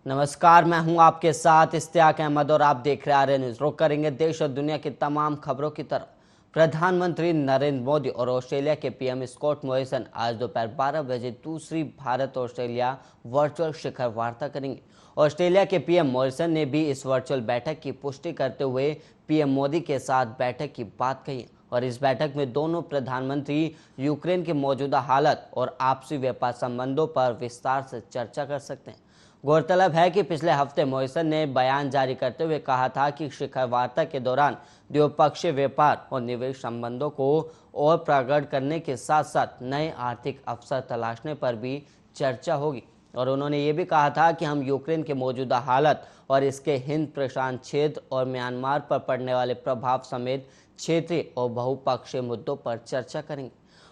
नमस्कार, मैं हूं आपके साथ इश्तियाक अहमद और आप देख रहे आर्य न्यूज। रुक करेंगे देश और दुनिया की तमाम खबरों की तरफ। प्रधानमंत्री नरेंद्र मोदी और ऑस्ट्रेलिया के पीएम स्कॉट मॉरिसन आज दोपहर 12 बजे दूसरी भारत ऑस्ट्रेलिया वर्चुअल शिखर वार्ता करेंगे। ऑस्ट्रेलिया के पीएम मॉरिसन ने भी इस वर्चुअल बैठक की पुष्टि करते हुए पीएम मोदी के साथ बैठक की बात कही और इस बैठक में दोनों प्रधानमंत्री यूक्रेन की मौजूदा हालत और आपसी व्यापार संबंधों पर विस्तार से चर्चा कर सकते हैं। गौरतलब है कि पिछले हफ्ते मॉरिसन ने बयान जारी करते हुए कहा था कि शिखर वार्ता के दौरान द्विपक्षीय व्यापार और निवेश संबंधों को और प्रगाढ़ करने के साथ साथ नए आर्थिक अवसर तलाशने पर भी चर्चा होगी और उन्होंने ये भी कहा था कि हम यूक्रेन के मौजूदा हालत और इसके हिंद प्रशांत क्षेत्र और म्यांमार पर पड़ने वाले प्रभाव समेत क्षेत्रीय और बहुपक्षीय मुद्दों पर चर्चा करेंगे।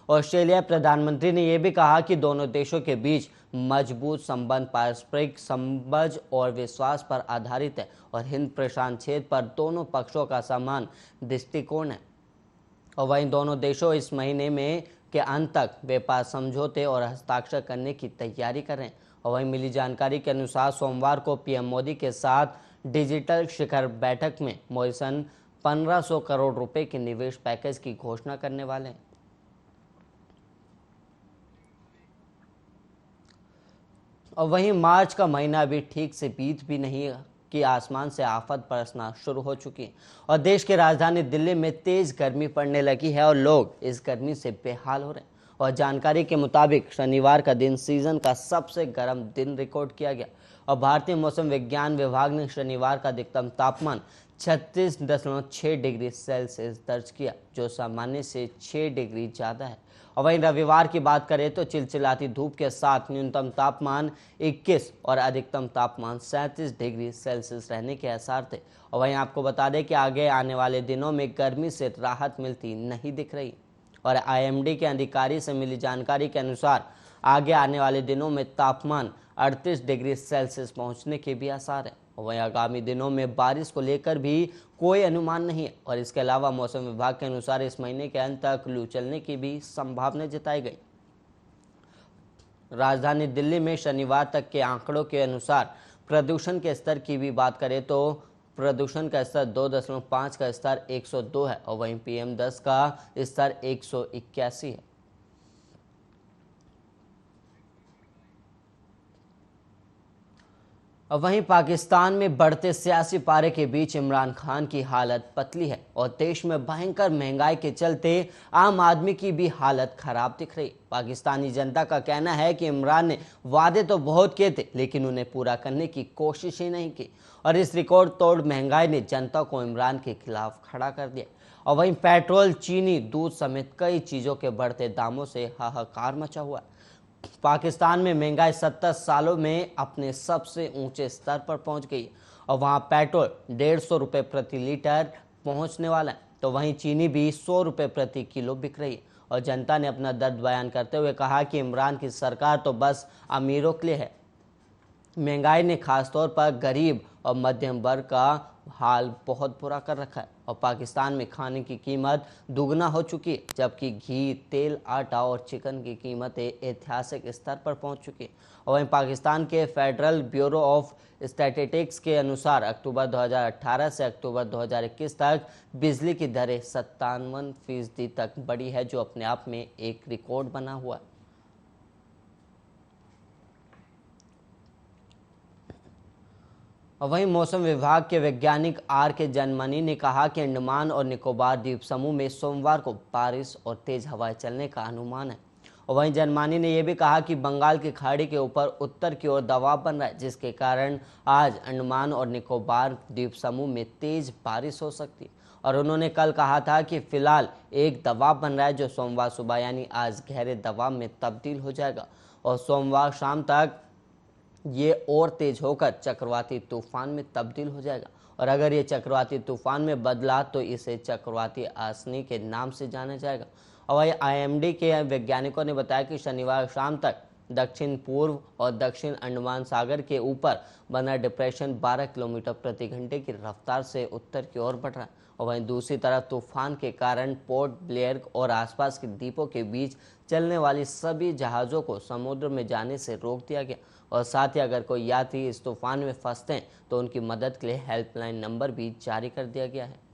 ऑस्ट्रेलिया प्रधानमंत्री ने यह भी कहा कि दोनों देशों के बीच मजबूत संबंध पारस्परिक समझ और विश्वास पर आधारित है और हिंद प्रशांत क्षेत्र पर दोनों पक्षों का समान दृष्टिकोण है और वहीं दोनों देशों इस महीने में के अंत तक व्यापार समझौते और हस्ताक्षर करने की तैयारी कर रहे हैं। और वहीं मिली जानकारी के अनुसार सोमवार को पीएम मोदी के साथ डिजिटल शिखर बैठक में मॉरिसन 1500 करोड़ रुपए के निवेश पैकेज की घोषणा करने वाले हैं। और वहीं मार्च का महीना अभी ठीक से बीत भी नहीं कि आसमान से आफत बरसना शुरू हो चुकी है और देश की राजधानी दिल्ली में तेज गर्मी पड़ने लगी है और लोग इस गर्मी से बेहाल हो रहे हैं। और जानकारी के मुताबिक शनिवार का दिन सीजन का सबसे गर्म दिन रिकॉर्ड किया गया और भारतीय मौसम विज्ञान विभाग ने शनिवार का अधिकतम तापमान 36.6 डिग्री सेल्सियस दर्ज किया, जो सामान्य से 6 डिग्री ज़्यादा है। और वहीं रविवार की बात करें तो चिलचिलाती धूप के साथ न्यूनतम तापमान 21 और अधिकतम तापमान 37 डिग्री सेल्सियस रहने के आसार थे। और वहीं आपको बता दें कि आगे आने वाले दिनों में गर्मी से राहत मिलती नहीं दिख रही और आईएमडी के अधिकारी से मिली जानकारी के अनुसार आगे आने वाले दिनों में तापमान 38 डिग्री सेल्सियस पहुंचने के भी आसार है। वहीं आगामी दिनों में बारिश को लेकर भी कोई अनुमान नहीं है और इसके अलावा मौसम विभाग के अनुसार इस महीने के अंत तक लू चलने की भी संभावना जताई गई। राजधानी दिल्ली में शनिवार तक के आंकड़ों के अनुसार प्रदूषण के स्तर की भी बात करें तो प्रदूषण का स्तर 2.5 का स्तर 102 है और वहीं PM10 का स्तर 181 है। और वहीं पाकिस्तान में बढ़ते सियासी पारे के बीच इमरान खान की हालत पतली है और देश में भयंकर महंगाई के चलते आम आदमी की भी हालत खराब दिख रही। पाकिस्तानी जनता का कहना है कि इमरान ने वादे तो बहुत किए थे लेकिन उन्हें पूरा करने की कोशिश ही नहीं की और इस रिकॉर्ड तोड़ महंगाई ने जनता को इमरान के खिलाफ खड़ा कर दिया। और वहीं पेट्रोल, चीनी, दूध समेत कई चीज़ों के बढ़ते दामों से हाहाकार मचा हुआ है। पाकिस्तान में महंगाई 70 सालों में अपने सबसे ऊंचे स्तर पर पहुंच गई और वहां पेट्रोल 150 रुपये प्रति लीटर पहुंचने वाला है तो वहीं चीनी भी 100 रुपये प्रति किलो बिक रही है। और जनता ने अपना दर्द बयान करते हुए कहा कि इमरान की सरकार तो बस अमीरों के लिए है। महंगाई ने खासतौर पर गरीब और मध्यम वर्ग का हाल बहुत बुरा कर रखा है और पाकिस्तान में खाने की कीमत दुगना हो चुकी है जबकि घी, तेल, आटा और चिकन की कीमतें ऐतिहासिक स्तर पर पहुंच चुकी है। और वहीं पाकिस्तान के फेडरल ब्यूरो ऑफ स्टैटिस्टिक्स के अनुसार अक्टूबर 2018 से अक्टूबर 2021 तक बिजली की दरें 57% तक बढ़ी है, जो अपने आप में एक रिकॉर्ड बना हुआ है। और वहीं मौसम विभाग के वैज्ञानिक R.K. जनमनी ने कहा कि अंडमान और निकोबार द्वीप समूह में सोमवार को बारिश और तेज हवाएं चलने का अनुमान है। और वहीं जनमनी ने यह भी कहा कि बंगाल की खाड़ी के ऊपर उत्तर की ओर दबाव बन रहा है, जिसके कारण आज अंडमान और निकोबार द्वीप समूह में तेज बारिश हो सकती है। और उन्होंने कल कहा था कि फिलहाल एक दबाव बन रहा है जो सोमवार सुबह यानी आज गहरे दबाव में तब्दील हो जाएगा और सोमवार शाम तक ये और तेज होकर चक्रवाती तूफान में तब्दील हो जाएगा और अगर ये चक्रवाती तूफान में बदला तो इसे चक्रवाती आसनी के नाम से जाना जाएगा। और वही आईएमडी के वैज्ञानिकों ने बताया कि शनिवार शाम तक दक्षिण पूर्व और दक्षिण अंडमान सागर के ऊपर बना डिप्रेशन 12 किलोमीटर प्रति घंटे की रफ्तार से उत्तर की ओर बढ़ रहा है और वहीं दूसरी तरफ तूफान के कारण पोर्ट ब्लेयर और आसपास के द्वीपों के बीच चलने वाली सभी जहाज़ों को समुद्र में जाने से रोक दिया गया। और साथ ही अगर कोई यात्री इस तूफान में फंसते हैं तो उनकी मदद के लिए हेल्पलाइन नंबर भी जारी कर दिया गया है।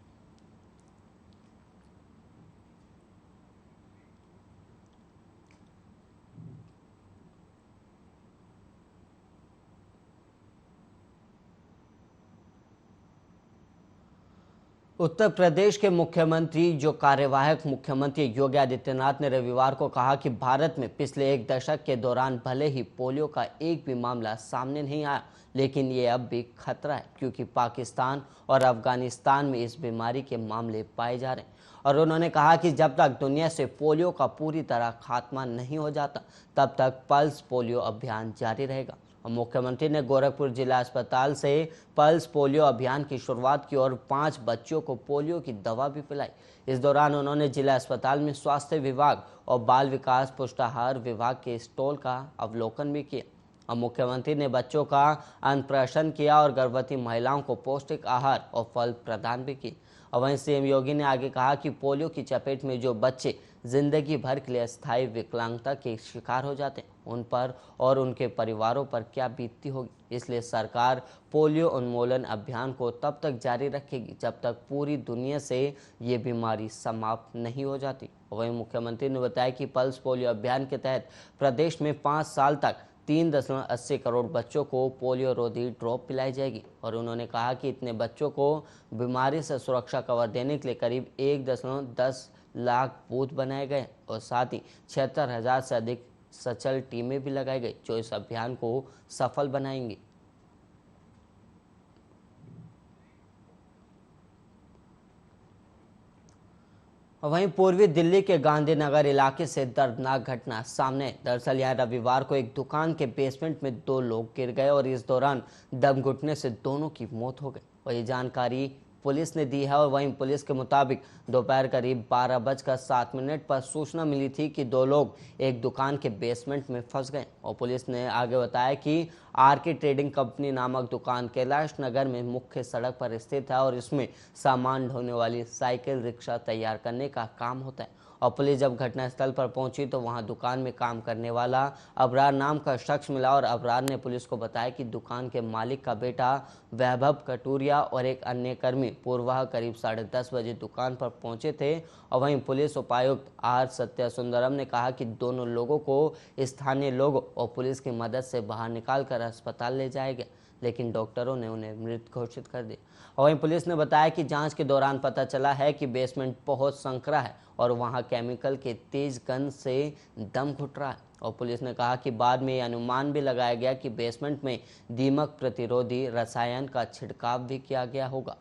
उत्तर प्रदेश के मुख्यमंत्री जो कार्यवाहक मुख्यमंत्री योगी आदित्यनाथ ने रविवार को कहा कि भारत में पिछले एक दशक के दौरान भले ही पोलियो का एक भी मामला सामने नहीं आया, लेकिन ये अब भी खतरा है क्योंकि पाकिस्तान और अफगानिस्तान में इस बीमारी के मामले पाए जा रहे हैं। और उन्होंने कहा कि जब तक दुनिया से पोलियो का पूरी तरह खात्मा नहीं हो जाता, तब तक पल्स पोलियो अभियान जारी रहेगा। और मुख्यमंत्री ने गोरखपुर जिला अस्पताल से पल्स पोलियो अभियान की शुरुआत की और 5 बच्चों को पोलियो की दवा भी पिलाई। इस दौरान उन्होंने जिला अस्पताल में स्वास्थ्य विभाग और बाल विकास पुष्टाहार विभाग के स्टॉल का अवलोकन भी किया। और मुख्यमंत्री ने बच्चों का अन्नप्राशन किया और गर्भवती महिलाओं को पौष्टिक आहार और फल प्रदान भी किए। और वहीं सीएम योगी ने आगे कहा कि पोलियो की चपेट में जो बच्चे जिंदगी भर के लिए अस्थायी विकलांगता के शिकार हो जाते हैं, उन पर और उनके परिवारों पर क्या बीतती होगी। इसलिए सरकार पोलियो उन्मूलन अभियान को तब तक जारी रखेगी जब तक पूरी दुनिया से ये बीमारी समाप्त नहीं हो जाती। वहीं मुख्यमंत्री ने बताया कि पल्स पोलियो अभियान के तहत प्रदेश में 5 साल तक 3.80 करोड़ बच्चों को पोलियो रोधी ड्रॉप पिलाई जाएगी। और उन्होंने कहा कि इतने बच्चों को बीमारी से सुरक्षा कवर देने के लिए करीब 1.10 लाख बूथ बनाए गए और साथ ही 76,000 से अधिक सचल टीमें भी लगाई गई जो इस अभियान को सफल बनाएंगी। वहीं पूर्वी दिल्ली के गांधीनगर इलाके से दर्दनाक घटना सामने। दरअसल यहां रविवार को एक दुकान के बेसमेंट में 2 लोग गिर गए और इस दौरान दम घुटने से दोनों की मौत हो गई। और ये जानकारी पुलिस ने दी है। और वहीं पुलिस के मुताबिक दोपहर करीब 12:07 पर सूचना मिली थी कि 2 लोग एक दुकान के बेसमेंट में फंस गए। और पुलिस ने आगे बताया कि आरके ट्रेडिंग कंपनी नामक दुकान कैलाश नगर में मुख्य सड़क पर स्थित है और इसमें सामान ढोने वाली साइकिल रिक्शा तैयार करने का काम होता है। और पुलिस जब घटनास्थल पर पहुंची तो वहां दुकान में काम करने वाला अबरार नाम का शख्स मिला और अबरार ने पुलिस को बताया कि दुकान के मालिक का बेटा वैभव कटूरिया और एक अन्य कर्मी पूर्वाह करीब 10:30 बजे दुकान पर पहुंचे थे। और वहीं पुलिस उपायुक्त आर सत्य सुंदरम ने कहा कि दोनों लोगों को स्थानीय लोगों और पुलिस की मदद से बाहर निकालकर अस्पताल ले जाया गया, लेकिन डॉक्टरों ने उन्हें मृत घोषित कर दिया। और वहीं पुलिस ने बताया कि जांच के दौरान पता चला है कि बेसमेंट बहुत संकरा है और वहां केमिकल के तेज गंध से दम घुट रहा है। और पुलिस ने कहा कि बाद में यह अनुमान भी लगाया गया कि बेसमेंट में दीमक प्रतिरोधी रसायन का छिड़काव भी किया गया होगा।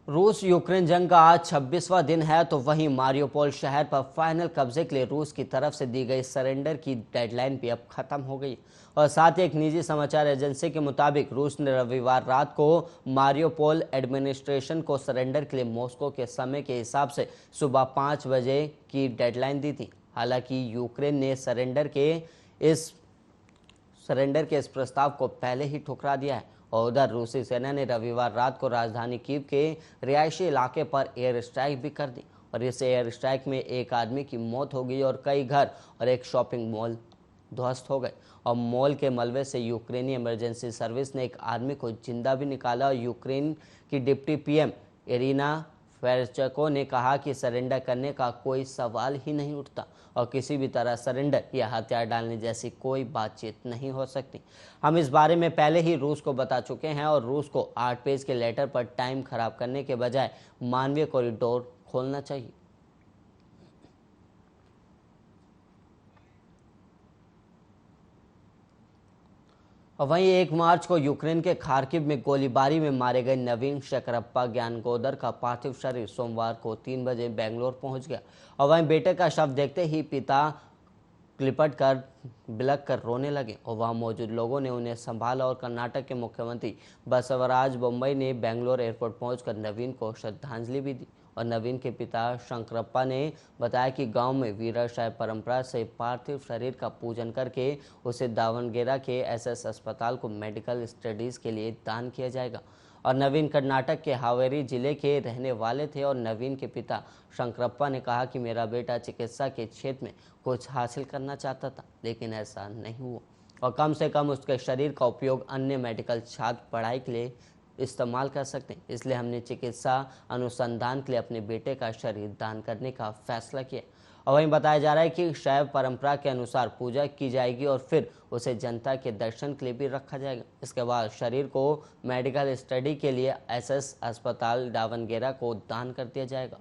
रूस यूक्रेन जंग का आज 26वां दिन है, तो वहीं मारियोपोल शहर पर फाइनल कब्जे के लिए रूस की तरफ से दी गई सरेंडर की डेडलाइन भी अब खत्म हो गई। और साथ ही एक निजी समाचार एजेंसी के मुताबिक रूस ने रविवार रात को मारियोपोल एडमिनिस्ट्रेशन को सरेंडर के लिए मॉस्को के समय के हिसाब से सुबह 5 बजे की डेडलाइन दी थी। हालांकि यूक्रेन ने सरेंडर के इस प्रस्ताव को पहले ही ठुकरा दिया है। और उधर रूसी सेना ने रविवार रात को राजधानी कीव के रिहायशी इलाके पर एयर स्ट्राइक भी कर दी और इस एयर स्ट्राइक में एक आदमी की मौत हो गई और कई घर और एक शॉपिंग मॉल ध्वस्त हो गए। और मॉल के मलबे से यूक्रेनी इमरजेंसी सर्विस ने एक आदमी को जिंदा भी निकाला। और यूक्रेन की डिप्टी पीएम इरिना फेरचको ने कहा कि सरेंडर करने का कोई सवाल ही नहीं उठता और किसी भी तरह सरेंडर या हथियार डालने जैसी कोई बातचीत नहीं हो सकती। हम इस बारे में पहले ही रूस को बता चुके हैं और रूस को 8 पेज के लेटर पर टाइम खराब करने के बजाय मानवीय कॉरिडोर खोलना चाहिए। और वहीं 1 मार्च को यूक्रेन के खार्किव में गोलीबारी में मारे गए नवीन शकरप्पा ज्ञानगोदर का पार्थिव शरीर सोमवार को 3 बजे बेंगलोर पहुंच गया। और वहीं बेटे का शव देखते ही पिता लिपट कर बिलख कर रोने लगे और वहां मौजूद लोगों ने उन्हें संभाला। और कर्नाटक के मुख्यमंत्री बसवराज बोम्मई ने बेंगलोर एयरपोर्ट पहुंचकर नवीन को श्रद्धांजलि भी दी। और नवीन के पिता शंकरप्पा ने बताया कि गांव में वीराशय परंपरा से पार्थिव शरीर का पूजन करके उसे दावणगेरा के एसएस अस्पताल को मेडिकल स्टडीज के लिए दान किया जाएगा। और नवीन कर्नाटक के हावेरी जिले के रहने वाले थे और नवीन के पिता शंकरप्पा ने कहा कि मेरा बेटा चिकित्सा के क्षेत्र में कुछ हासिल करना चाहता था, लेकिन ऐसा नहीं हुआ और कम से कम उसके शरीर का उपयोग अन्य मेडिकल छात्र पढ़ाई के लिए इस्तेमाल कर सकते हैं। इसलिए हमने चिकित्सा अनुसंधान के लिए अपने बेटे का शरीर दान करने का फैसला किया। और वहीं बताया जा रहा है कि शैव परंपरा के अनुसार पूजा की जाएगी और फिर उसे जनता के दर्शन के लिए भी रखा जाएगा। इसके बाद शरीर को मेडिकल स्टडी के लिए एसएस अस्पताल दावनगेरा को दान कर दिया जाएगा।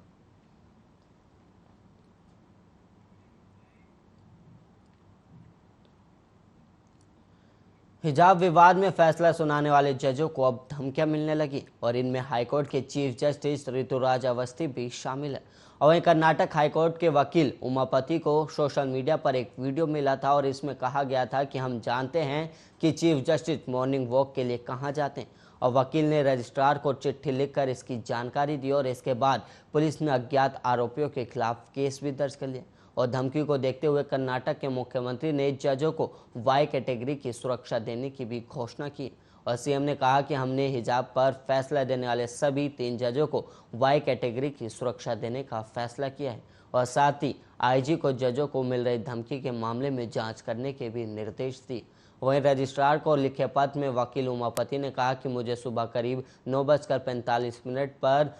हिजाब विवाद में फैसला सुनाने वाले जजों को अब धमकियां मिलने लगी और इनमें हाईकोर्ट के चीफ जस्टिस ऋतुराज अवस्थी भी शामिल है। और वहीं कर्नाटक हाईकोर्ट के वकील उमापति को सोशल मीडिया पर एक वीडियो मिला था और इसमें कहा गया था कि हम जानते हैं कि चीफ जस्टिस मॉर्निंग वॉक के लिए कहाँ जाते हैं। और वकील ने रजिस्ट्रार को चिट्ठी लिखकर इसकी जानकारी दी और इसके बाद पुलिस ने अज्ञात आरोपियों के खिलाफ केस भी दर्ज कर लिया। और धमकी को देखते हुए कर्नाटक के मुख्यमंत्री ने जजों को वाई कैटेगरी की सुरक्षा देने की भी घोषणा की और सीएम ने कहा कि हमने हिजाब पर फैसला देने वाले सभी 3 जजों को वाई कैटेगरी की सुरक्षा देने का फैसला किया है और साथ ही आईजी को जजों को मिल रही धमकी के मामले में जांच करने के भी निर्देश दिए। वहीं रजिस्ट्रार को लिखे पत्र में वकील उमापति ने कहा कि मुझे सुबह करीब 9:45 पर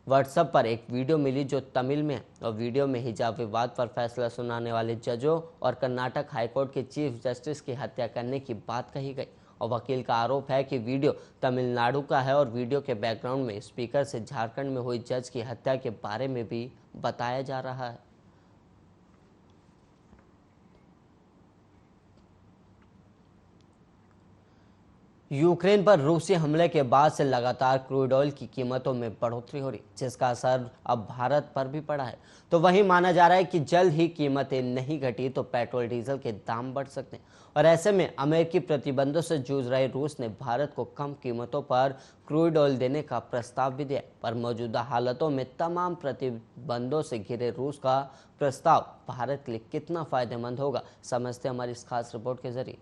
व्हाट्सएप पर एक वीडियो मिली जो तमिल में है और वीडियो में हिजाब विवाद पर फैसला सुनाने वाले जजों और कर्नाटक हाईकोर्ट के चीफ जस्टिस की हत्या करने की बात कही गई। और वकील का आरोप है कि वीडियो तमिलनाडु का है और वीडियो के बैकग्राउंड में स्पीकर से झारखंड में हुई जज की हत्या के बारे में भी बताया जा रहा है। यूक्रेन पर रूसी हमले के बाद से लगातार क्रूड ऑयल की कीमतों में बढ़ोतरी हो रही, जिसका असर अब भारत पर भी पड़ा है। तो वहीं माना जा रहा है कि जल्द ही कीमतें नहीं घटी तो पेट्रोल डीजल के दाम बढ़ सकते हैं और ऐसे में अमेरिकी प्रतिबंधों से जूझ रहे रूस ने भारत को कम कीमतों पर क्रूड ऑयल देने का प्रस्ताव भी दिया। पर मौजूदा हालातों में तमाम प्रतिबंधों से घिरे रूस का प्रस्ताव भारत के लिए कितना फायदेमंद होगा, समझते हमारी इस खास रिपोर्ट के जरिए।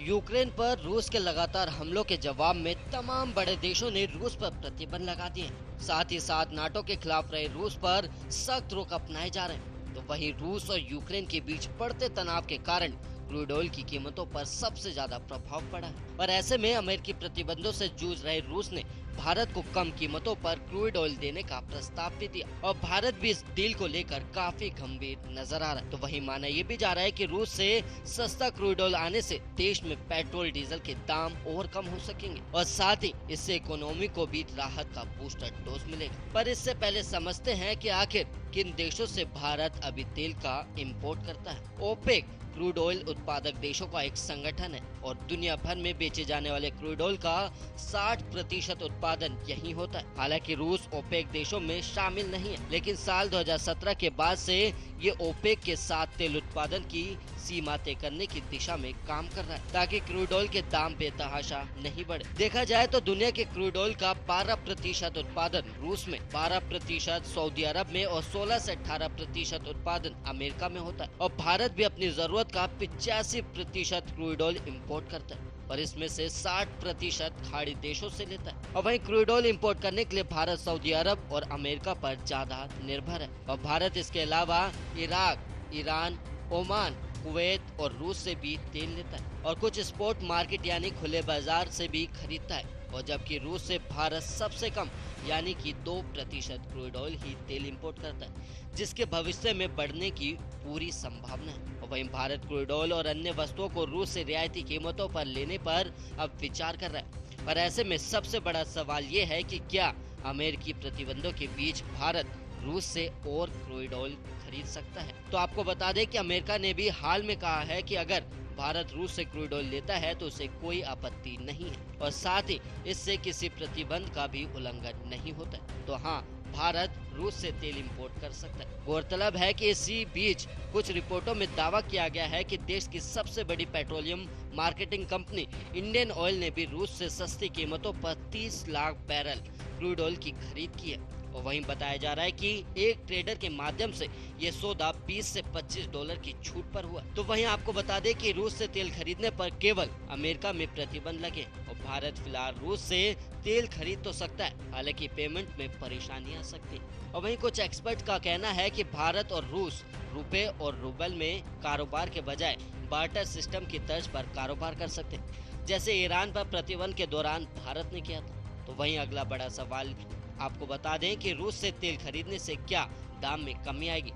यूक्रेन पर रूस के लगातार हमलों के जवाब में तमाम बड़े देशों ने रूस पर प्रतिबंध लगा दिए। साथ ही साथ नाटो के खिलाफ रहे रूस पर सख्त रुख अपनाए जा रहे हैं। तो वहीं रूस और यूक्रेन के बीच बढ़ते तनाव के कारण क्रूड ऑयल की कीमतों पर सबसे ज्यादा प्रभाव पड़ा है और ऐसे में अमेरिकी प्रतिबंधों से जूझ रहे रूस ने भारत को कम कीमतों पर क्रूड ऑयल देने का प्रस्ताव भी दिया और भारत भी इस डील को लेकर काफी गंभीर नजर आ रहा है। तो वहीं माना ये भी जा रहा है कि रूस से सस्ता क्रूड ऑयल आने से देश में पेट्रोल डीजल के दाम और कम हो सकेंगे और साथ ही इससे इकोनॉमी को भी राहत का बूस्टर डोज मिलेगा। पर इससे पहले समझते हैं कि आखिर किन देशों से भारत अभी तेल का इम्पोर्ट करता है। ओपेक क्रूड ऑयल उत्पादक देशों का एक संगठन है और दुनिया भर में बेचे जाने वाले क्रूड ऑयल का 60% उत्पादन यही होता है। हालांकि रूस ओपेक देशों में शामिल नहीं है, लेकिन साल 2017 के बाद से ये ओपेक के साथ तेल उत्पादन की सीमा तय करने की दिशा में काम कर रहा है ताकि क्रूड ऑयल के दाम बेतहाशा नहीं बढ़े। देखा जाए तो दुनिया के क्रूड ऑयल का 12% उत्पादन रूस में, 12% सऊदी अरब में और 16 से 18% उत्पादन अमेरिका में होता है और भारत भी अपनी जरूरत का 85% क्रूड ऑयल इम्पोर्ट करता है पर इसमें से 60% खाड़ी देशों से लेता है। और वहीं क्रूड ऑयल इम्पोर्ट करने के लिए भारत सऊदी अरब और अमेरिका पर ज्यादा निर्भर है और भारत इसके अलावा इराक, ईरान, ओमान, कुवैत और रूस से भी तेल लेता है और कुछ स्पॉट मार्केट यानी खुले बाजार से भी खरीदता है और जबकि रूस से भारत सबसे कम यानी कि 2% क्रूड ऑयल ही तेल इंपोर्ट करता है जिसके भविष्य में बढ़ने की पूरी संभावना है। और वहीं भारत क्रूड ऑयल और अन्य वस्तुओं को रूस से रियायती कीमतों पर लेने पर अब विचार कर रहा है। पर ऐसे में सबसे बड़ा सवाल ये है कि क्या अमेरिकी प्रतिबंधों के बीच भारत रूस से और क्रूड ऑयल खरीद सकता है। तो आपको बता दें कि अमेरिका ने भी हाल में कहा है कि अगर भारत रूस से क्रूड ऑयल लेता है तो उसे कोई आपत्ति नहीं है और साथ ही इससे किसी प्रतिबंध का भी उल्लंघन नहीं होता है। तो हाँ, भारत रूस से तेल इंपोर्ट कर सकता है। गौरतलब है कि इसी बीच कुछ रिपोर्टों में दावा किया गया है कि देश की सबसे बड़ी petroleum marketing company Indian oil ने भी रूस से सस्ती कीमतों पर 30 लाख बैरल क्रूड ऑयल की खरीद की है और वहीं बताया जा रहा है कि एक ट्रेडर के माध्यम से ये सौदा 20 से 25 डॉलर की छूट पर हुआ। तो वहीं आपको बता दें कि रूस से तेल खरीदने पर केवल अमेरिका में प्रतिबंध लगे और भारत फिलहाल रूस से तेल खरीद तो सकता है, हालांकि पेमेंट में परेशानी आ सकती है। और वहीं कुछ एक्सपर्ट का कहना है कि भारत और रूस रुपए और रूबल में कारोबार के बजाय बार्टर सिस्टम की तर्ज पर कारोबार कर सकते हैं, जैसे ईरान पर प्रतिबंध के दौरान भारत ने किया था। तो वहीं अगला बड़ा सवाल आपको बता दें कि रूस से तेल खरीदने से क्या दाम में कमी आएगी।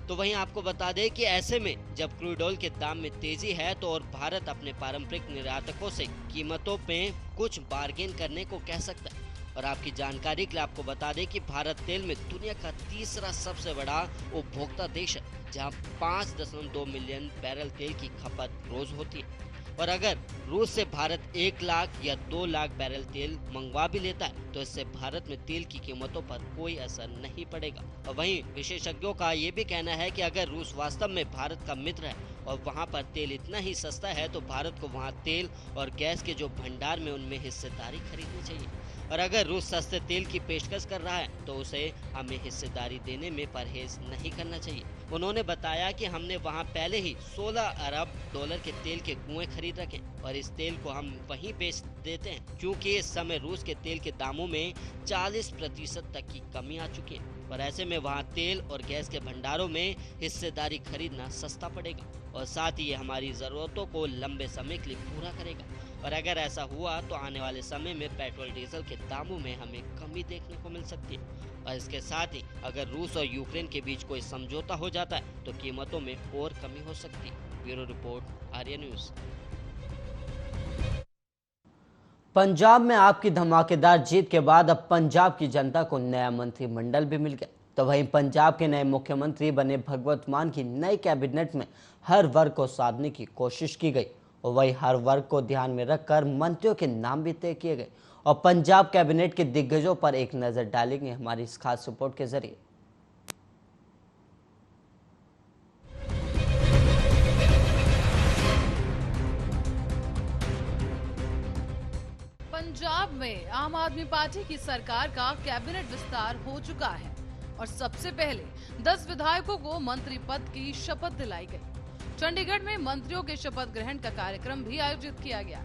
तो वहीं आपको बता दें कि ऐसे में जब क्रूड ऑयल के दाम में तेजी है तो और भारत अपने पारंपरिक निर्यातकों से कीमतों पे कुछ बार्गेन करने को कह सकता है। और आपकी जानकारी के लिए आपको बता दें कि भारत तेल में दुनिया का तीसरा सबसे बड़ा उपभोक्ता देश है, जहां 5.2 मिलियन बैरल तेल की खपत रोज होती है। और अगर रूस से भारत 1 लाख या 2 लाख बैरल तेल मंगवा भी लेता है तो इससे भारत में तेल की कीमतों पर कोई असर नहीं पड़ेगा। और वहीं विशेषज्ञों का ये भी कहना है कि अगर रूस वास्तव में भारत का मित्र है और वहां पर तेल इतना ही सस्ता है तो भारत को वहां तेल और गैस के जो भंडार में उनमें हिस्सेदारी खरीदनी चाहिए। और अगर रूस सस्ते तेल की पेशकश कर रहा है तो उसे हमें हिस्सेदारी देने में परहेज नहीं करना चाहिए। उन्होंने बताया कि हमने वहां पहले ही 16 अरब डॉलर के तेल के कुएं खरीद रखे और इस तेल को हम वहीं बेच देते हैं, क्योंकि इस समय रूस के तेल के दामों में 40% तक की कमी आ चुकी है। और ऐसे में वहां तेल और गैस के भंडारों में हिस्सेदारी खरीदना सस्ता पड़ेगा और साथ ही ये हमारी जरूरतों को लंबे समय के लिए पूरा करेगा। और अगर ऐसा हुआ तो आने वाले समय में पेट्रोल डीजल के दामों में हमें कमी देखने को मिल सकती है। और इसके साथ ही अगर रूस और यूक्रेन के बीच कोई समझौता हो जाता है तो कीमतों में और कमी हो सकती है। Bureau report, Arya news. Punjab में आपकी धमाकेदार जीत के बाद अब पंजाब की जनता को नया मंत्रिमंडल भी मिल गया। तो वहीं पंजाब के नए मुख्यमंत्री बने भगवंत मान की नई कैबिनेट में हर वर्ग को साधने की कोशिश की गई और वहीं हर वर्ग को ध्यान में रखकर मंत्रियों के नाम भी तय किए गए। और पंजाब कैबिनेट के दिग्गजों पर एक नजर डालेंगे हमारी इस खास रिपोर्ट के जरिए। पंजाब में आम आदमी पार्टी की सरकार का कैबिनेट विस्तार हो चुका है और सबसे पहले 10 विधायकों को मंत्री पद की शपथ दिलाई गई। चंडीगढ़ में मंत्रियों के शपथ ग्रहण का कार्यक्रम भी आयोजित किया गया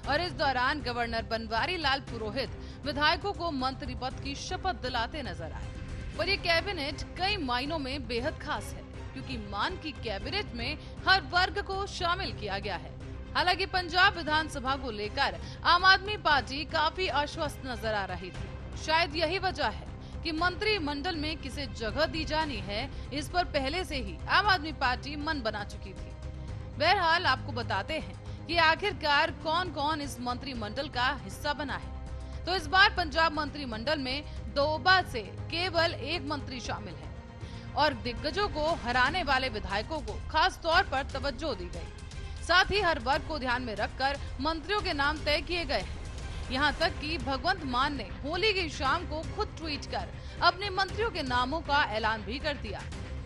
और इस दौरान गवर्नर बनवारी लाल पुरोहित विधायकों को मंत्री पद की शपथ दिलाते नजर आए। पर ये कैबिनेट कई मायनों में बेहद खास है, क्योंकि मान की कैबिनेट में हर वर्ग को शामिल किया गया है। हालांकि पंजाब विधानसभा को लेकर आम आदमी पार्टी काफी आश्वस्त नजर आ रही थी। शायद यही वजह है कि मंत्रिमंडल में किसे जगह दी जानी है, इस पर पहले से ही आम आदमी पार्टी मन बना चुकी थी। बहरहाल आपको बताते हैं कि आखिरकार कौन कौन इस मंत्रिमंडल का हिस्सा बना है। तो इस बार पंजाब मंत्रिमंडल में दोबा से केवल एक मंत्री शामिल है और दिग्गजों को हराने वाले विधायकों को खास तौर पर तवज्जो दी गई। साथ ही हर वर्ग को ध्यान में रखकर मंत्रियों के नाम तय किए गए हैं। यहाँ तक कि भगवंत मान ने होली की शाम को खुद ट्वीट कर अपने मंत्रियों के नामों का ऐलान भी कर दिया।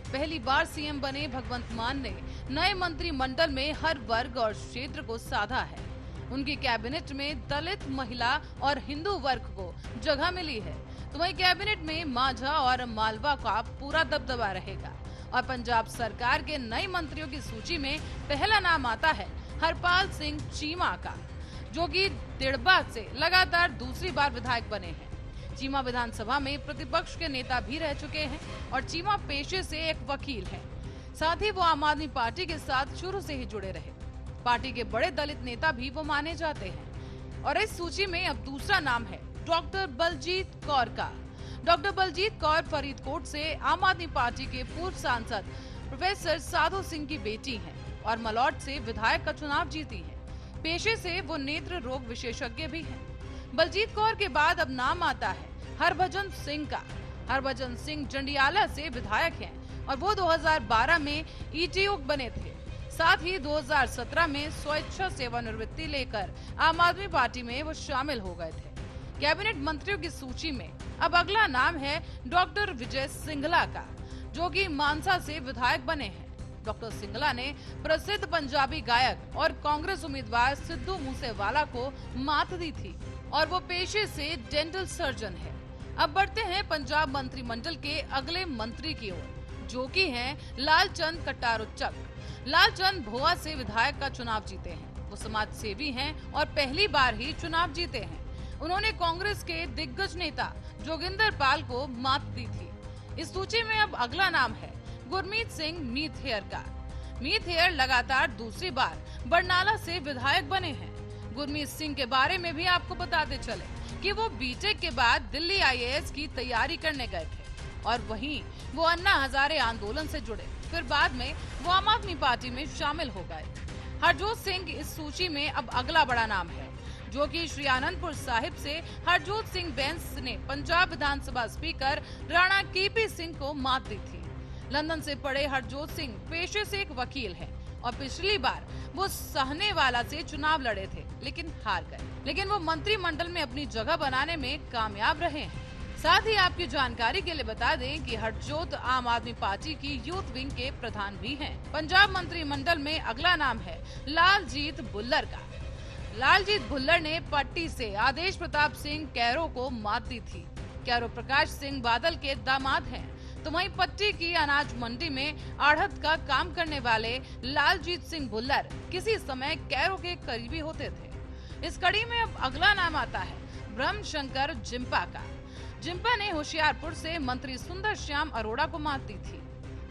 पहली बार सीएम बने भगवंत मान ने नए मंत्रिमंडल में हर वर्ग और क्षेत्र को साधा है। उनकी कैबिनेट में दलित, महिला और हिंदू वर्ग को जगह मिली है। तो वहीं कैबिनेट में माझा और मालवा का पूरा दबदबा रहेगा। और पंजाब सरकार के नए मंत्रियों की सूची में पहला नाम आता है हरपाल सिंह चीमा का, जो कि दिड़बा से लगातार दूसरी बार विधायक बने हैं। चीमा विधानसभा में प्रतिपक्ष के नेता भी रह चुके हैं और चीमा पेशे से एक वकील है। साथ ही वो आम आदमी पार्टी के साथ शुरू से ही जुड़े रहे। पार्टी के बड़े दलित नेता भी वो माने जाते हैं। और इस सूची में अब दूसरा नाम है डॉक्टर बलजीत कौर का। डॉक्टर बलजीत कौर फरीदकोट से आम आदमी पार्टी के पूर्व सांसद प्रोफेसर साधु सिंह की बेटी हैं और मलौट से विधायक का चुनाव जीती हैं। पेशे से वो नेत्र रोग विशेषज्ञ भी हैं। बलजीत कौर के बाद अब नाम आता है हरभजन सिंह का। हरभजन सिंह जंडियाला से विधायक हैं और वो 2012 में ईटीओ बने थे। साथ ही 2017 में स्वेच्छा सेवानिवृत्ति लेकर आम आदमी पार्टी में वो शामिल हो गए थे। कैबिनेट मंत्रियों की सूची में अब अगला नाम है डॉक्टर विजय सिंघला का, जो कि मानसा से विधायक बने हैं। डॉक्टर सिंघला ने प्रसिद्ध पंजाबी गायक और कांग्रेस उम्मीदवार सिद्धू मूसेवाला को मात दी थी और वो पेशे से डेंटल सर्जन है। अब बढ़ते हैं पंजाब मंत्रिमंडल के अगले मंत्री की ओर, जो कि हैं लालचंद कटारुचक। लालचंद भोआ से विधायक का चुनाव जीते हैं। वो समाज सेवी हैं और पहली बार ही चुनाव जीते हैं। उन्होंने कांग्रेस के दिग्गज नेता जोगिंदर पाल को मात दी थी। इस सूची में अब अगला नाम है गुरमीत सिंह मीत हेयर का। मीत हेयर लगातार दूसरी बार बरनाला से विधायक बने हैं। गुरमीत सिंह के बारे में भी आपको बताते चले कि वो बीटेक के बाद दिल्ली आईएएस की तैयारी करने गए थे और वहीं वो अन्ना हजारे आंदोलन से जुड़े। फिर बाद में वो आम आदमी पार्टी में शामिल हो गए। हरजोत सिंह इस सूची में अब अगला बड़ा नाम है, जो कि श्री आनंदपुर साहिब से हरजोत सिंह बैंस ने पंजाब विधानसभा स्पीकर राणा केपी सिंह को मात दी थी। लंदन से पढ़े हरजोत सिंह पेशे से एक वकील हैं और पिछली बार वो सहने वाला से चुनाव लड़े थे लेकिन हार गए। लेकिन वो मंत्रिमंडल में अपनी जगह बनाने में कामयाब रहे हैं। साथ ही आपकी जानकारी के लिए बता दें कि हरजोत आम आदमी पार्टी की यूथ विंग के प्रधान भी हैं। पंजाब मंत्रिमंडल में अगला नाम है लालजीत भुल्लर का। लालजीत भुल्लर ने पट्टी से आदेश प्रताप सिंह कैरो को मात दी थी। कैरो प्रकाश सिंह बादल के दामाद हैं। तो वहीं पट्टी की अनाज मंडी में आढ़त का काम करने वाले लालजीत सिंह भुल्लर किसी समय कैरो के करीबी होते थे। इस कड़ी में अब अगला नाम आता है ब्रह्मशंकर जिम्पा का। जिम्पा ने होशियारपुर से मंत्री सुंदर श्याम अरोड़ा को मात दी थी।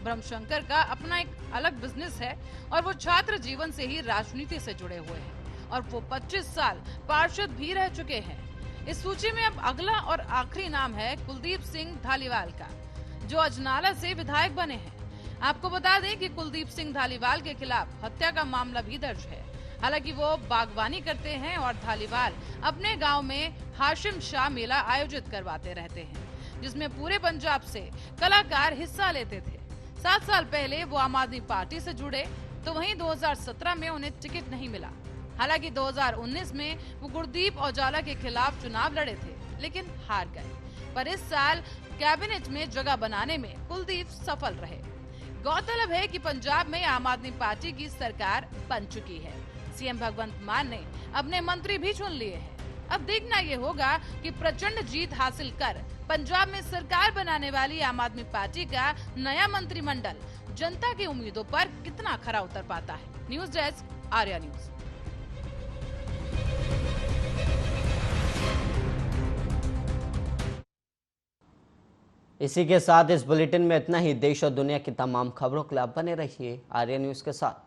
ब्रह्मशंकर का अपना एक अलग बिजनेस है और वो छात्र जीवन से ही राजनीति से जुड़े हुए हैं और वो 25 साल पार्षद भी रह चुके हैं। इस सूची में अब अगला और आखिरी नाम है कुलदीप सिंह धालीवाल का, जो अजनाला से विधायक बने हैं। आपको बता दें कि कुलदीप सिंह धालीवाल के खिलाफ हत्या का मामला भी दर्ज है। हालांकि वो बागवानी करते हैं और धालीवाल अपने गांव में हाशिम शाह मेला आयोजित करवाते रहते हैं, जिसमें पूरे पंजाब से कलाकार हिस्सा लेते थे। 7 साल पहले वो आम आदमी पार्टी से जुड़े, तो वहीं 2017 में उन्हें टिकट नहीं मिला। हालांकि 2019 में वो गुरदीप औजाला के खिलाफ चुनाव लड़े थे लेकिन हार गए। पर इस साल कैबिनेट में जगह बनाने में कुलदीप सफल रहे। गौरतलब है कि पंजाब में आम आदमी पार्टी की सरकार बन चुकी है। सीएम भगवंत मान ने अपने मंत्री भी चुन लिए हैं। अब देखना ये होगा कि प्रचंड जीत हासिल कर पंजाब में सरकार बनाने वाली आम आदमी पार्टी का नया मंत्रिमंडल जनता की उम्मीदों पर कितना खरा उतर पाता है। News desk, Arya news. इसी के साथ इस बुलेटिन में इतना ही। देश और दुनिया की तमाम खबरों के लिए आप बने रहिए आर्या न्यूज के साथ।